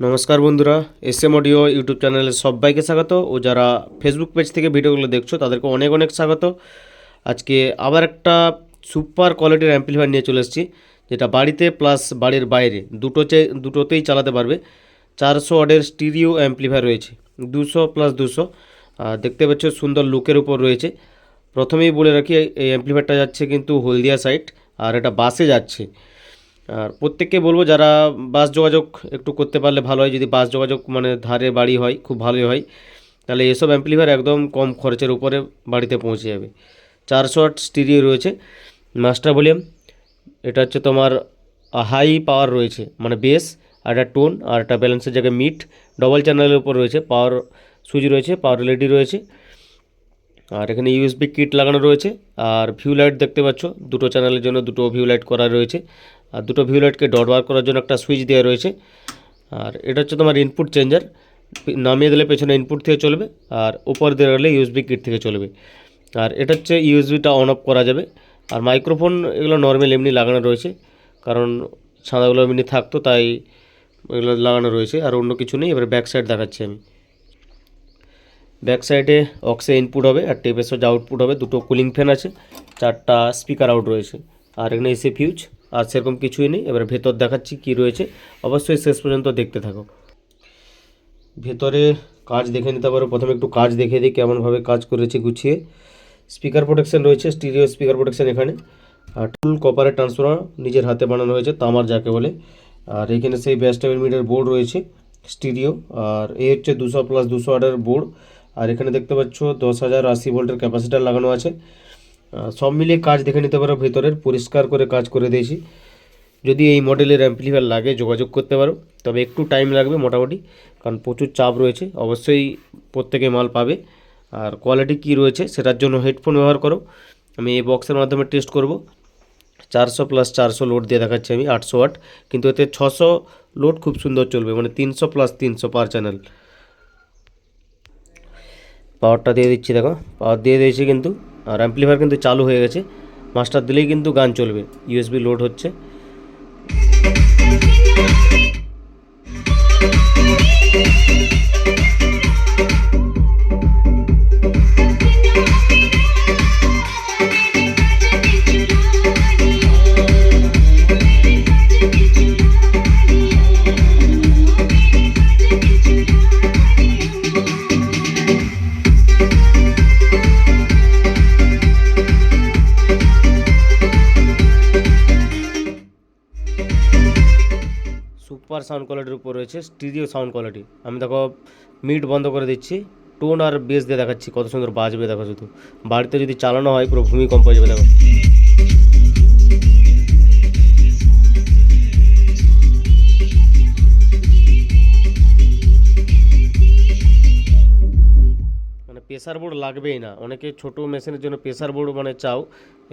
নমস্কার বন্ধুরা, SM audio YouTube চ্যানেলে সবাইকে স্বাগত। ও যারা ফেসবুক পেজ থেকে ভিডিওগুলো দেখছো তাদেরকে অনেক অনেক স্বাগত। আজকে আবার একটা সুপার কোয়ালিটির অ্যাম্পলিফায়ার নিয়ে চলে এসেছি, যেটা বাড়িতে প্লাস বাড়ির বাইরে দুটোতেই চালাতে পারবে। 400 ওয়াটের স্টিরিও অ্যাম্পলিফায়ার রয়েছে, 200+200। দেখতে পাচ্ছ সুন্দর লুকের উপর রয়েছে। প্রথমেই বলে রাখি, এই অ্যাম্পলিফায়ারটা যাচ্ছে কিন্তু হলদিয়া সাইড, আর এটা বাসে যাচ্ছে। আর প্রত্যেককে বলবো যারা বাস যোগাযোগ একটু করতে পারলে ভালো হয়। যদি বাস যোগাযোগ মানে ধারে বাড়ি হয় খুব ভালোই হয়, তাহলে এসব অ্যাম্পলিফায়ার একদম কম খরচের উপরে বাড়িতে পৌঁছে যাবে। 400 ওয়াট স্টিরিও রয়েছে, মাস্টার ভলিউম। এটা হচ্ছে তোমার হাই পাওয়ার রয়েছে, মানে বেস, আর একটা টোন, আর একটা ব্যালেন্সের জায়গায় মিড। ডবল চ্যানেলের উপর রয়েছে, পাওয়ার সুইচ রয়েছে, পাওয়ার এলইডি রয়েছে, আর এখানে ইউএসবি কিট লাগানো রয়েছে। আর ভিউ লাইট দেখতে পাচ্ছ, দুটো চ্যানেলের জন্য দুটো ভিউ লাইট করা রয়েছে। আর দুটো ভিউ লাইটকে ডট বার করার জন্য একটা সুইচ দেওয়া রয়েছে। আর এটা হচ্ছে তোমার ইনপুট চেঞ্জার, নামিয়ে দিলে পেছনে ইনপুট থেকে চলবে, আর উপর দিয়ে রাখলে ইউএসবি কিট থেকে চলবে। আর এটা হচ্ছে ইউএসবিটা অন অফ করা যাবে। আর মাইক্রোফোন এগুলো নর্মাল এমনি লাগানো রয়েছে, কারণ সাদাগুলো এমনি থাকতো তাই এগুলো লাগানো রয়েছে, আর অন্য কিছু নেই। এবারে ব্যাক সাইড দেখাচ্ছি আমি। ব্যাক সাইডে অক্সে ইনপুট হবে, আর টেপের সোজা আউটপুট হবে। দুটো কুলিং ফ্যান আছে, 4টা স্পিকার আউট রয়েছে, আর এখানে এসে ফিউজ। আর সেরকম কিছুই নেই। এবার ভেতর দেখাচ্ছি কি রয়েছে, অবশ্যই শেষ পর্যন্ত দেখতে থাকো। ভেতরে কাজ দেখে নিতে পারো। প্রথমে একটু কাজ দেখে দিই কেমনভাবে কাজ করেছে গুছিয়ে। স্পিকার প্রোটেকশন রয়েছে, স্টিরিও স্পিকার প্রোটেকশন এখানে। আর টুল কপারের ট্রান্সফর্মার নিজের হাতে বানানো হয়েছে, তামার যাকে বলে। আর এখানে সেই ব্যাস টেবিল মিটার বোর্ড রয়েছে স্টিরিও। আর এই হচ্ছে 200+200 ওয়াটের বোর্ড। আর এখানে দেখতে পাচ্ছ 10,080 ভোল্টের ক্যাপাসিটার লাগানো আছে। সব মিলিয়ে কাজ দেখে নিতে পারো, ভেতরের পরিষ্কার করে কাজ করে দিয়েছি। যদি এই মডেলের অ্যাম্পলিফায়ার লাগে যোগাযোগ করতে পারো, তবে একটু টাইম লাগবে মোটামুটি, কারণ প্রচুর চাপ রয়েছে। অবশ্যই প্রত্যেকে মাল পাবে। আর কোয়ালিটি কী রয়েছে সেটার জন্য হেডফোন ব্যবহার করো। আমি এই বক্সের মাধ্যমে টেস্ট করব। 400+400 লোড দিয়ে দেখাচ্ছি আমি, 800 ওয়াট, কিন্তু এতে 600 লোড খুব সুন্দর চলবে, মানে 300+300 পার চ্যানেল। পাওয়ারটা দিয়ে দিচ্ছি, দেখো পাওয়ার দিয়ে দিয়েছি কিন্তু। আর অ্যাম্পলিফায়ার কিন্তু চালু হয়ে গেছে, মাস্টার দিলেই কিন্তু গান চলবে। ইউএসবি লোড হচ্ছে। সুপার সাউন্ড কোয়ালিটির উপর রয়েছে, স্টিরিও সাউন্ড কোয়ালিটি। আমি দেখো মিড বন্ধ করে দিচ্ছি, টোন আর বেস দিয়ে দেখাচ্ছি কত সুন্দর বাজবে। দেখো শুধু বাড়িতে যদি চালানো হয় পুরো ভূমিকম্প হয়ে যাবে। দেখো মানে প্রেসার বোর্ড লাগবেই না। অনেকে ছোটো মেশিনের জন্য প্রেসার বোর্ড মানে চাও,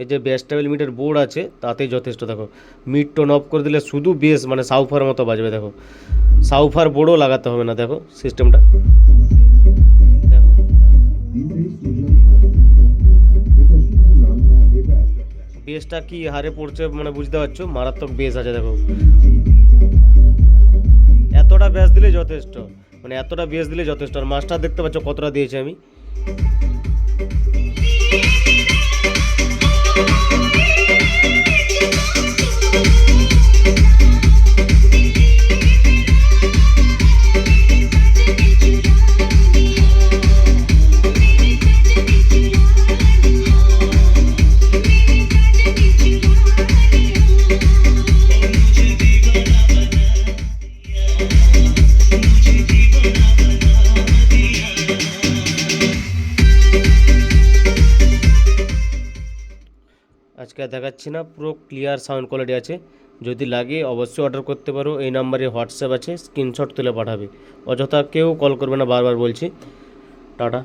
এই যে বেস টেবিল মিটার বোর্ড আছে তাতেই যথেষ্ট। দেখো মিড টোন অফ করে দিলে শুধু বেস মানে সাউফার মতো বাজবে। দেখো সাউফার বোর্ডও লাগাতে হবে না। দেখো সিস্টেমটা, দেখো বেসটা কি হারে পড়ছে মানে বুঝতে পারছো, মারাত্মক বেস আছে। দেখো এতটা বেস দিলে যথেষ্ট, মানে এতটা বেস দিলে যথেষ্ট। আর মাস্টার দেখতে পাচ্ছ কতটা দিয়েছি আমি। আজকে দেখাচ্ছি না, পুরো ক্লিয়ার সাউন্ড কোয়ালিটি আছে। যদি লাগে অবশ্যই অর্ডার করতে পারো। এই নাম্বারে হোয়াটসঅ্যাপ আছে, স্ক্রিনশট তুলে পাঠাবে। অযথা কেউ কল করবে না, বারবার বলছি। টাটা।